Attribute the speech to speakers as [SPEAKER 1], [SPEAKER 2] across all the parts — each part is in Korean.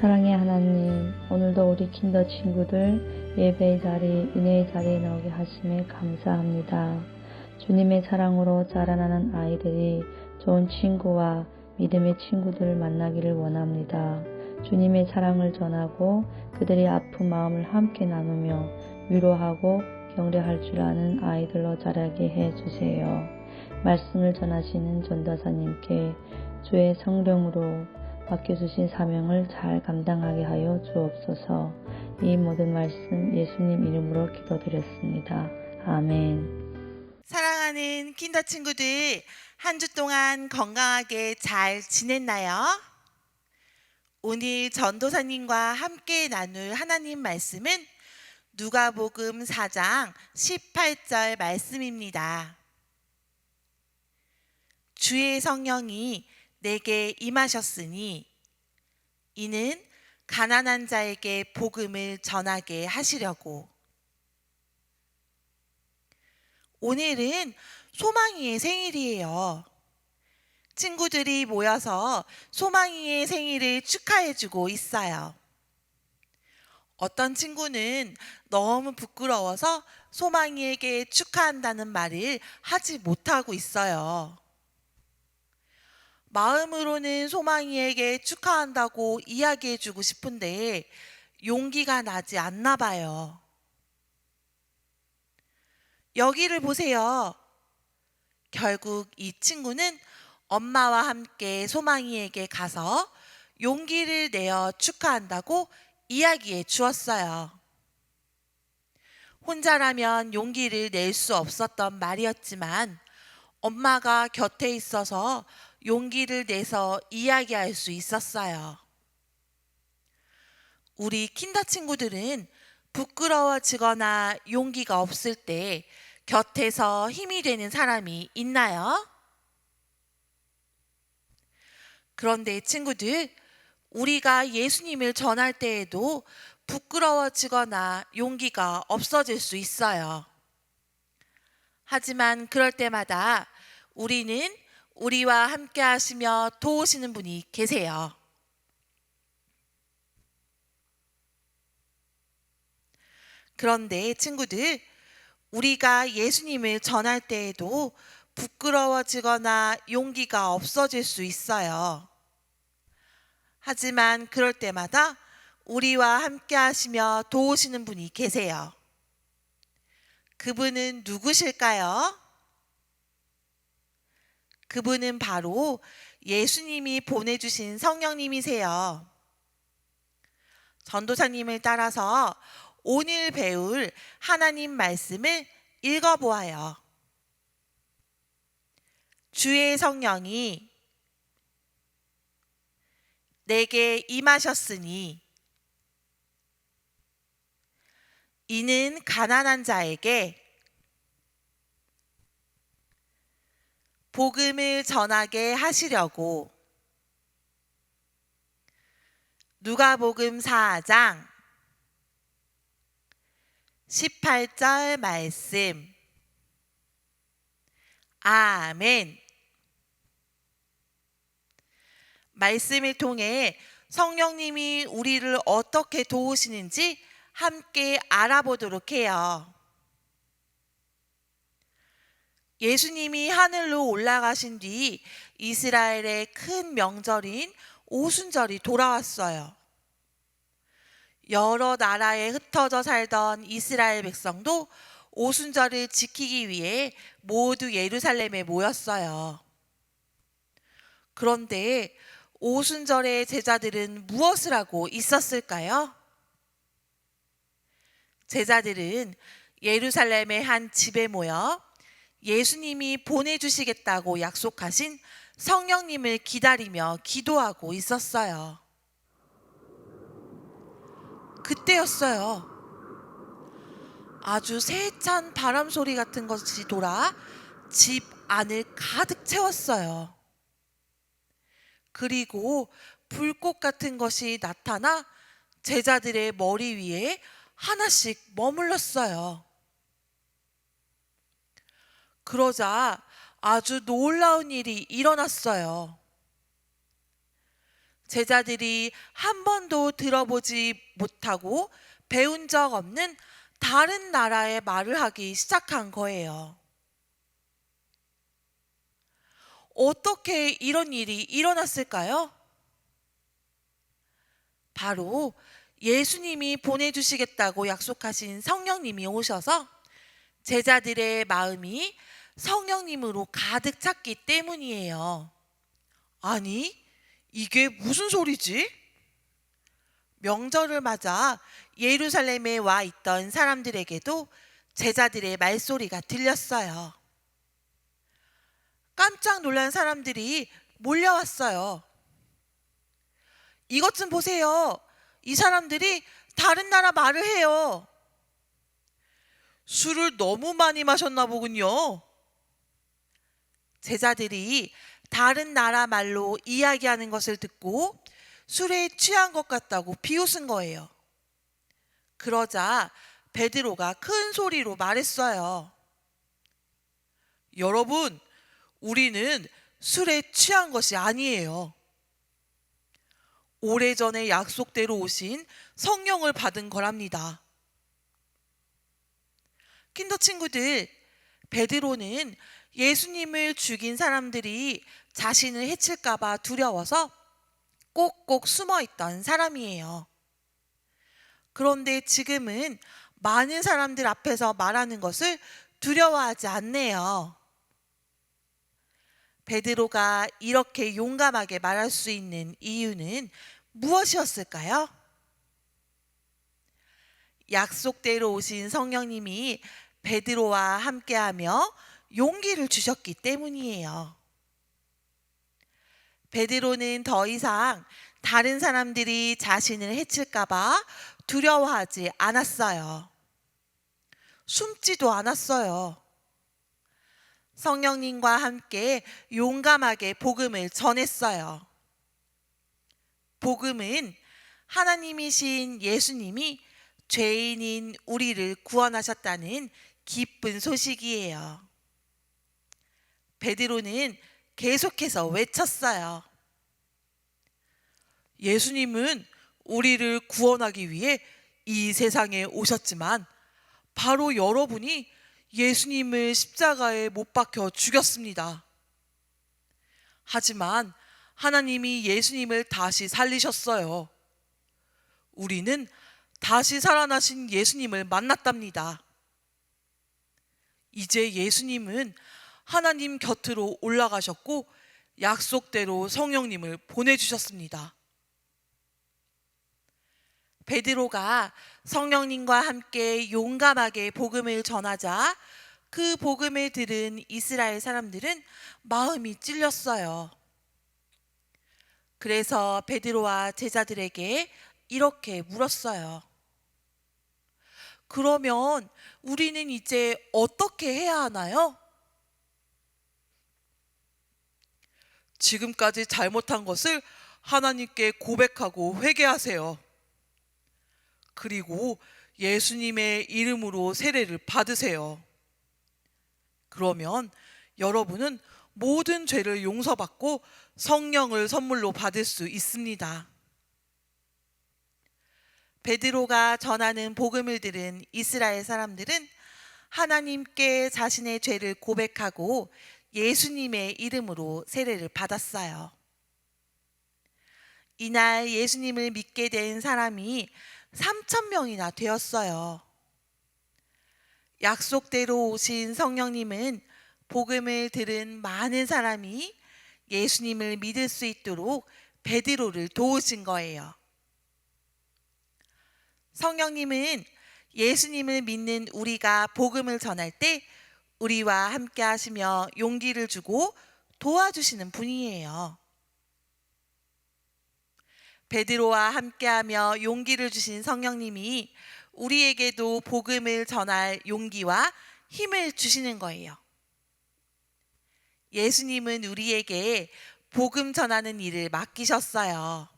[SPEAKER 1] 사랑의 하나님, 오늘도 우리 킨더 친구들 예배의 자리, 은혜의 자리에 나오게 하심에 감사합니다. 주님의 사랑으로 자라나는 아이들이 좋은 친구와 믿음의 친구들을 만나기를 원합니다. 주님의 사랑을 전하고 그들의 아픈 마음을 함께 나누며 위로하고 격려할 줄 아는 아이들로 자라게 해주세요. 말씀을 전하시는 전도사님께 주의 성령으로 맡겨주신 사명을 잘 감당하게 하여 주옵소서. 이 모든 말씀 예수님 이름으로 기도드렸습니다. 아멘.
[SPEAKER 2] 사랑하는 킨더 친구들, 한 주 동안 건강하게 잘 지냈나요? 오늘 전도사님과 함께 나눌 하나님 말씀은 누가복음 4장 18절 말씀입니다. 주의 성령이 내게 임하셨으니 이는 가난한 자에게 복음을 전하게 하시려고. 오늘은 소망이의 생일이에요. 친구들이 모여서 소망이의 생일을 축하해주고 있어요. 어떤 친구는 너무 부끄러워서 소망이에게 축하한다는 말을 하지 못하고 있어요. 마음으로는 소망이에게 축하한다고 이야기해주고 싶은데 용기가 나지 않나 봐요. 여기를 보세요. 결국 이 친구는 엄마와 함께 소망이에게 가서 용기를 내어 축하한다고 이야기해 주었어요. 혼자라면 용기를 낼 수 없었던 말이었지만 엄마가 곁에 있어서 용기를 내서 이야기할 수 있었어요. 우리 킨더 친구들은 부끄러워지거나 용기가 없을 때 곁에서 힘이 되는 사람이 있나요? 그런데 친구들, 우리가 예수님을 전할 때에도 부끄러워지거나 용기가 없어질 수 있어요. 하지만 그럴 때마다 우리는 우리와 함께 하시며 도우시는 분이 계세요. 그런데 친구들, 우리가 예수님을 전할 때에도 부끄러워지거나 용기가 없어질 수 있어요. 하지만 그럴 때마다 우리와 함께 하시며 도우시는 분이 계세요. 그분은 누구실까요? 그분은 바로 예수님이 보내주신 성령님이세요. 전도사님을 따라서 오늘 배울 하나님 말씀을 읽어보아요. 주의 성령이 내게 임하셨으니 이는 가난한 자에게 복음을 전하게 하시려고. 누가복음 4장 18절 말씀. 아멘. 말씀을 통해 성령님이 우리를 어떻게 도우시는지 함께 알아보도록 해요. 예수님이 하늘로 올라가신 뒤 이스라엘의 큰 명절인 오순절이 돌아왔어요. 여러 나라에 흩어져 살던 이스라엘 백성도 오순절을 지키기 위해 모두 예루살렘에 모였어요. 그런데 오순절에 제자들은 무엇을 하고 있었을까요? 제자들은 예루살렘의 한 집에 모여 예수님이 보내주시겠다고 약속하신 성령님을 기다리며 기도하고 있었어요. 그때였어요. 아주 세찬 바람 소리 같은 것이 돌아 집 안을 가득 채웠어요. 그리고 불꽃 같은 것이 나타나 제자들의 머리 위에 하나씩 머물렀어요. 그러자 아주 놀라운 일이 일어났어요. 제자들이 한 번도 들어보지 못하고 배운 적 없는 다른 나라의 말을 하기 시작한 거예요. 어떻게 이런 일이 일어났을까요? 바로 예수님이 보내주시겠다고 약속하신 성령님이 오셔서 제자들의 마음이 성령님으로 가득 찼기 때문이에요. 아니, 이게 무슨 소리지? 명절을 맞아 예루살렘에 와 있던 사람들에게도 제자들의 말소리가 들렸어요. 깜짝 놀란 사람들이 몰려왔어요. 이것 좀 보세요. 이 사람들이 다른 나라 말을 해요. 술을 너무 많이 마셨나 보군요. 제자들이 다른 나라 말로 이야기하는 것을 듣고 술에 취한 것 같다고 비웃은 거예요. 그러자 베드로가 큰 소리로 말했어요. 여러분, 우리는 술에 취한 것이 아니에요. 오래전에 약속대로 오신 성령을 받은 거랍니다. 킨더 친구들, 베드로는 예수님을 죽인 사람들이 자신을 해칠까봐 두려워서 꼭꼭 숨어 있던 사람이에요. 그런데 지금은 많은 사람들 앞에서 말하는 것을 두려워하지 않네요. 베드로가 이렇게 용감하게 말할 수 있는 이유는 무엇이었을까요? 약속대로 오신 성령님이 베드로와 함께하며 용기를 주셨기 때문이에요. 베드로는 더 이상 다른 사람들이 자신을 해칠까봐 두려워하지 않았어요. 숨지도 않았어요. 성령님과 함께 용감하게 복음을 전했어요. 복음은 하나님이신 예수님이 죄인인 우리를 구원하셨다는 기쁜 소식이에요. 베드로는 계속해서 외쳤어요. 예수님은 우리를 구원하기 위해 이 세상에 오셨지만 바로 여러분이 예수님을 십자가에 못 박혀 죽였습니다. 하지만 하나님이 예수님을 다시 살리셨어요. 우리는 다시 살아나신 예수님을 만났답니다. 이제 예수님은 하나님 곁으로 올라가셨고 약속대로 성령님을 보내주셨습니다. 베드로가 성령님과 함께 용감하게 복음을 전하자 그 복음을 들은 이스라엘 사람들은 마음이 찔렸어요. 그래서 베드로와 제자들에게 이렇게 물었어요. 그러면 우리는 이제 어떻게 해야 하나요? 지금까지 잘못한 것을 하나님께 고백하고 회개하세요. 그리고 예수님의 이름으로 세례를 받으세요. 그러면 여러분은 모든 죄를 용서받고 성령을 선물로 받을 수 있습니다. 베드로가 전하는 복음을 들은 이스라엘 사람들은 하나님께 자신의 죄를 고백하고 예수님의 이름으로 세례를 받았어요. 이날 예수님을 믿게 된 사람이 3,000명이나 되었어요. 약속대로 오신 성령님은 복음을 들은 많은 사람이 예수님을 믿을 수 있도록 베드로를 도우신 거예요. 성령님은 예수님을 믿는 우리가 복음을 전할 때 우리와 함께 하시며 용기를 주고 도와주시는 분이에요. 베드로와 함께하며 용기를 주신 성령님이 우리에게도 복음을 전할 용기와 힘을 주시는 거예요. 예수님은 우리에게 복음 전하는 일을 맡기셨어요.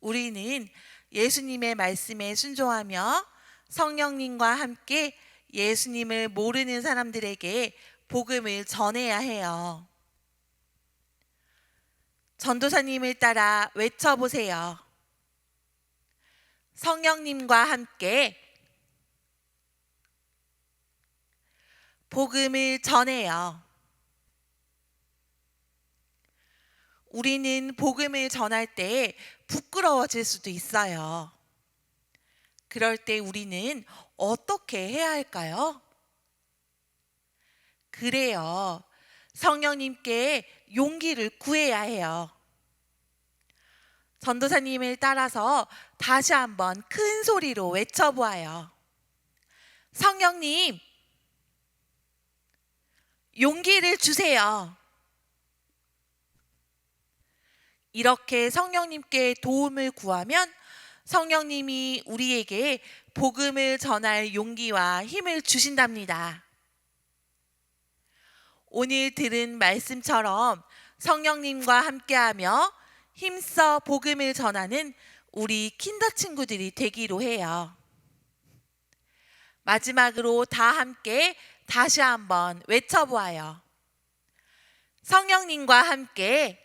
[SPEAKER 2] 우리는 예수님의 말씀에 순종하며 성령님과 함께 예수님을 모르는 사람들에게 복음을 전해야 해요. 전도사님을 따라 외쳐보세요. 성령님과 함께 복음을 전해요. 우리는 복음을 전할 때 부끄러워질 수도 있어요. 그럴 때 우리는 어떻게 해야 할까요? 그래요. 성령님께 용기를 구해야 해요. 전도사님을 따라서 다시 한번 큰 소리로 외쳐보아요. 성령님, 용기를 주세요. 이렇게 성령님께 도움을 구하면 성령님이 우리에게 복음을 전할 용기와 힘을 주신답니다. 오늘 들은 말씀처럼 성령님과 함께하며 힘써 복음을 전하는 우리 킨더 친구들이 되기로 해요. 마지막으로 다 함께 다시 한번 외쳐보아요. 성령님과 함께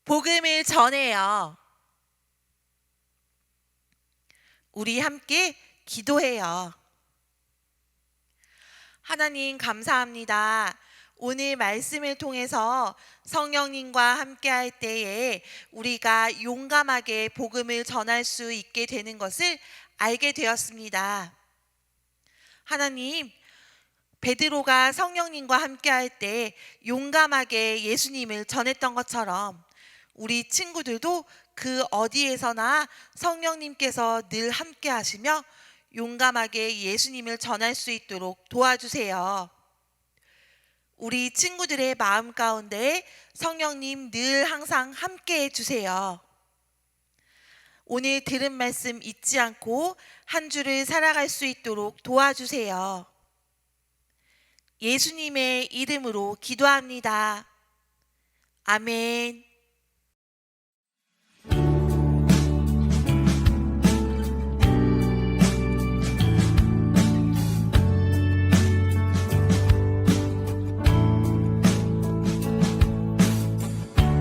[SPEAKER 2] 복음을 전해요. 우리 함께 기도해요. 하나님 감사합니다. 오늘 말씀을 통해서 성령님과 함께할 때에 우리가 용감하게 복음을 전할 수 있게 되는 것을 알게 되었습니다. 하나님, 베드로가 성령님과 함께할 때 용감하게 예수님을 전했던 것처럼 우리 친구들도 그 어디에서나 성령님께서 늘 함께 하시며 용감하게 예수님을 전할 수 있도록 도와주세요. 우리 친구들의 마음 가운데 성령님 늘 항상 함께 해주세요. 오늘 들은 말씀 잊지 않고 한 주를 살아갈 수 있도록 도와주세요. 예수님의 이름으로 기도합니다. 아멘.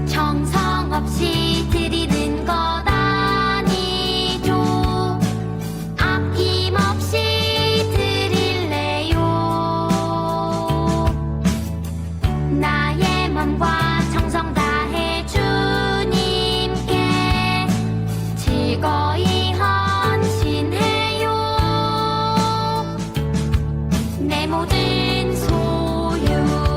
[SPEAKER 3] 정성 없이 드리는 것 아니죠. 아낌없이 드릴래요. 나의 맘과 정성 다해 주님께 즐거이 헌신해요. 내 모든 소유